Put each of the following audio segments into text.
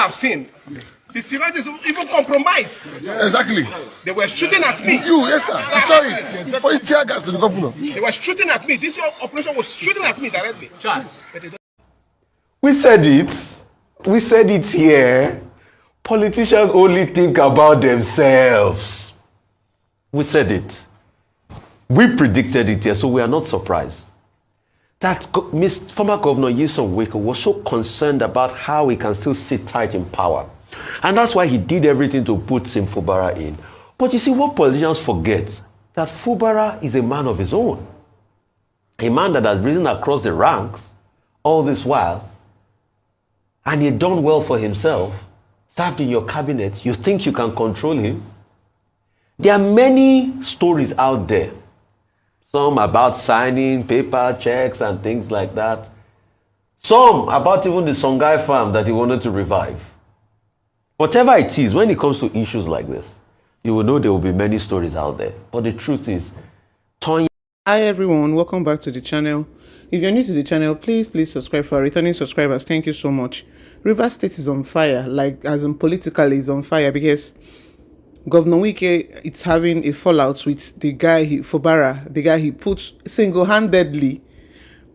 I've seen, the Sirajis even compromised. Exactly. They were shooting at me. Yes, sir. I saw it. For tear gas to the governor. They were shooting at me. This operation was shooting at me directly. We said it. We said it here. Politicians only think about themselves. We said it. We predicted it here, so we are not surprised. That former Governor Wike was so concerned about how he can still sit tight in power. And that's why he did everything to put Fubara in. But you see, what politicians forget, that Fubara is a man of his own. A man that has risen across the ranks all this while, and he done well for himself, served in your cabinet. You think you can control him? There are many stories out there. Some about signing paper checks and things like that. Some about even the Songhai farm that he wanted to revive. Whatever it is, when it comes to issues like this, you will know there will be many stories out there. But the truth is, Hi everyone, welcome back to the channel. If you're new to the channel, please subscribe for our returning subscribers. Thank you so much. Rivers State is on fire, like as in politically is on fire, because Governor Wike is having a fallout with the guy Fubara, the guy he puts single-handedly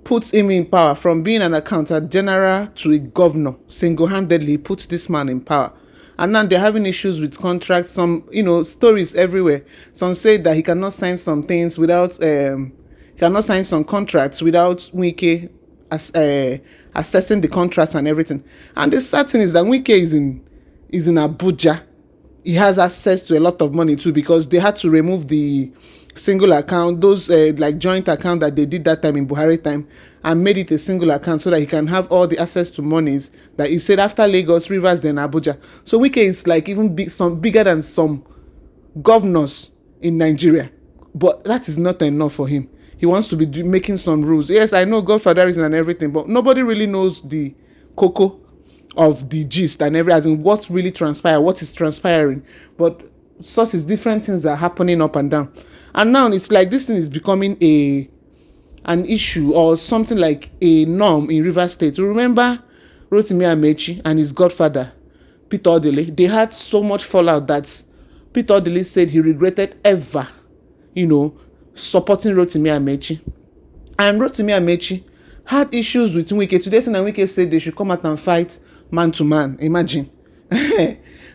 puts him in power from being an accountant general to a governor. Single-handedly puts this man in power. And now they're having issues with contracts, some, stories everywhere. Some say that he cannot sign some things without, he cannot sign some contracts without Wike assessing the contracts and everything. And the sad thing is that Wike is in Abuja. He has access to a lot of money too, because they had to remove the single account, those like joint account that they did that time in Buhari time, and made it a single account so that he can have all the access to monies that he said after Lagos, Rivers, then Abuja. So Wike is like even bigger than some governors in Nigeria, but that is not enough for him. He wants to be making some rules. Yes, I know Godfatherism and everything, but nobody really knows the cocoa of the gist and as in what really transpired, what is transpiring. But sources, different things are happening up and down. And now it's like this thing is becoming an issue or something like a norm in Rivers State. Remember Rotimi Amechi and his godfather, Peter Odili? They had so much fallout that Peter Odili said he regretted ever, supporting Rotimi Amechi. And Rotimi Amechi had issues with Wike. Today, Wike said they should come out and fight man to man. Imagine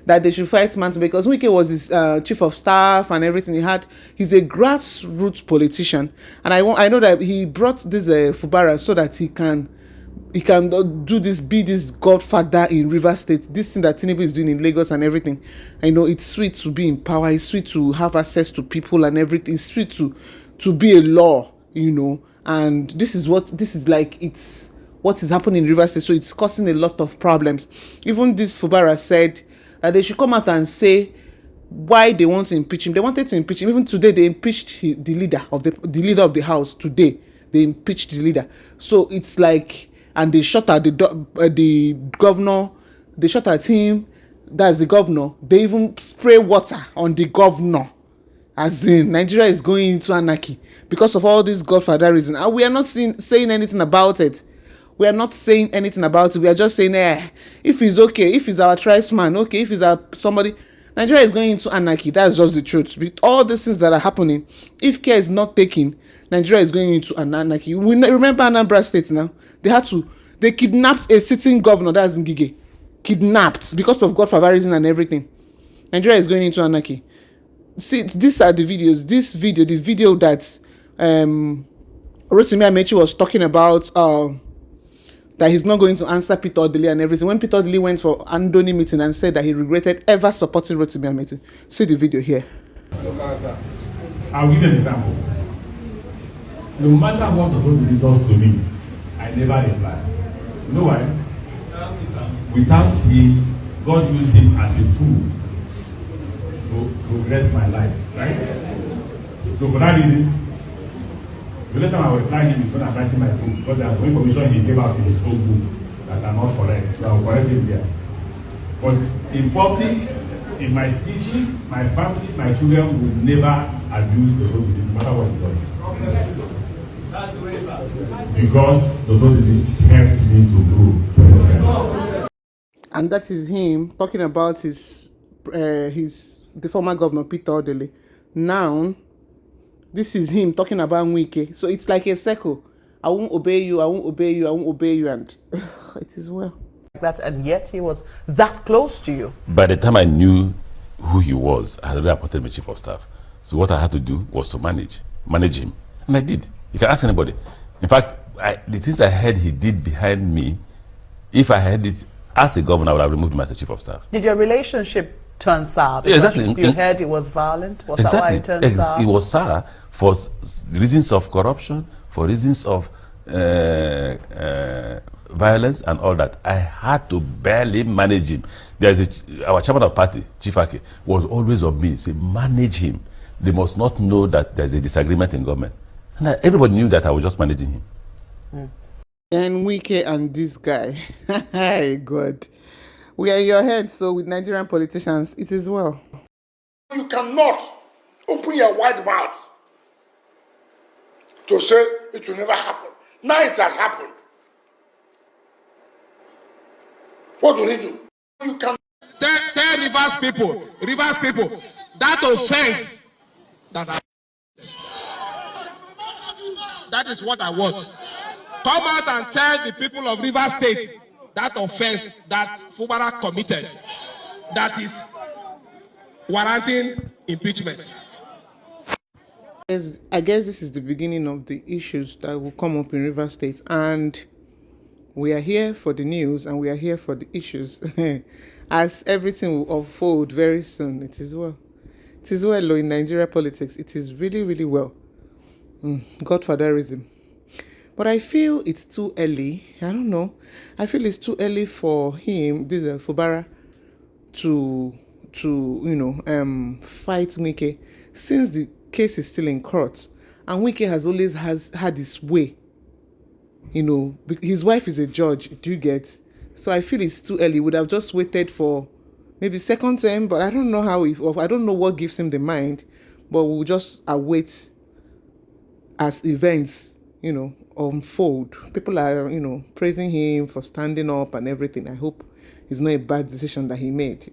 that they should fight man to man, because Wike was his chief of staff and everything. He's a grassroots politician, and I know that he brought this Fubara so that he can do this, be this godfather in Rivers State. This thing that Tinubu is doing in Lagos and everything. I know it's sweet to be in power. It's sweet to have access to people and everything. It's sweet to be a law, and this is what is happening in Rivers State. So it's causing a lot of problems. Even this Fubara said that they should come out and say why they want to impeach him. They wanted to impeach him. Even today, they impeached the leader of the house. Today, they impeached the leader. So it's like, and they shot at the governor. They shot at him. That's the governor. They even spray water on the governor. As in, Nigeria is going into anarchy because of all this godfatherism. And we are not saying anything about it. We are not saying anything about it. We are just saying, if he's okay, if he's our tribesman, okay, if he's somebody, Nigeria is going into anarchy. That's just the truth. With all these things that are happening, if care is not taken, Nigeria is going into an anarchy. We remember Anambra State now. They kidnapped a sitting governor, that's Ngige. Kidnapped because of godfatherism and everything. Nigeria is going into anarchy. See, these are the videos. The video that Rotimi Amechi was talking about, that he's not going to answer Peter Odili and everything. When Peter Odili went for Andoni meeting and said that he regretted ever supporting Rotimi Amechi. See the video here. I'll give you an example. No matter what the Odili does to me, I never reply. You know why? Without him, God used him as a tool to progress my life, right? So for that reason, the next time I will reply him is when I'm writing my book, because there's some information he gave out in his own book that are not correct. So I will correct him there. But in public, in my speeches, my family, my children will never abuse the road, no matter what he does. That's the way, sir. Because the road helped me to grow. And that is him talking about the former governor Peter Odele. Now, this is him talking about Wike. So it's like a circle. I won't obey you, I won't obey you, I won't obey you, and it is well. That, and yet he was that close to you. By the time I knew who he was, I had already appointed my chief of staff. So what I had to do was to manage him. And I did. You can ask anybody. In fact, the things I heard he did behind me, if I had it as a governor, I would have removed him as a chief of staff. Did your relationship turn sour? Yeah, exactly. You heard it was violent? Was that why it turned sour? It was sour for reasons of corruption, for reasons of violence and all that. I had to barely manage him. Our chairman of party, Chief Ake, was always on me, say, manage him. They must not know that there's a disagreement in government. And everybody knew that I was just managing him. And Wike and this guy, hey God, we are in your head. So with Nigerian politicians, it is well. You cannot open your wide mouth to say it will never happen. Now it has happened. What will he do? You can Tell Rivers people, that offense that is what I want. Come out and tell the people of Rivers State that offense that Fubara committed that is warranting impeachment. I guess this is the beginning of the issues that will come up in Rivers State, and we are here for the news and we are here for the issues. As everything will unfold very soon, it is well. It is well in Nigeria politics. It is really, really well. Godfatherism. But I feel it's too early. I don't know. I feel it's too early for him, this Fubara, to fight Wike, since the case is still in court, and Wike has always had his way. His wife is a judge. Do you get? So I feel it's too early. Would have just waited for maybe second term, but I don't know I don't know what gives him the mind. But we'll just await as events, unfold. People are, praising him for standing up and everything. I hope it's not a bad decision that he made.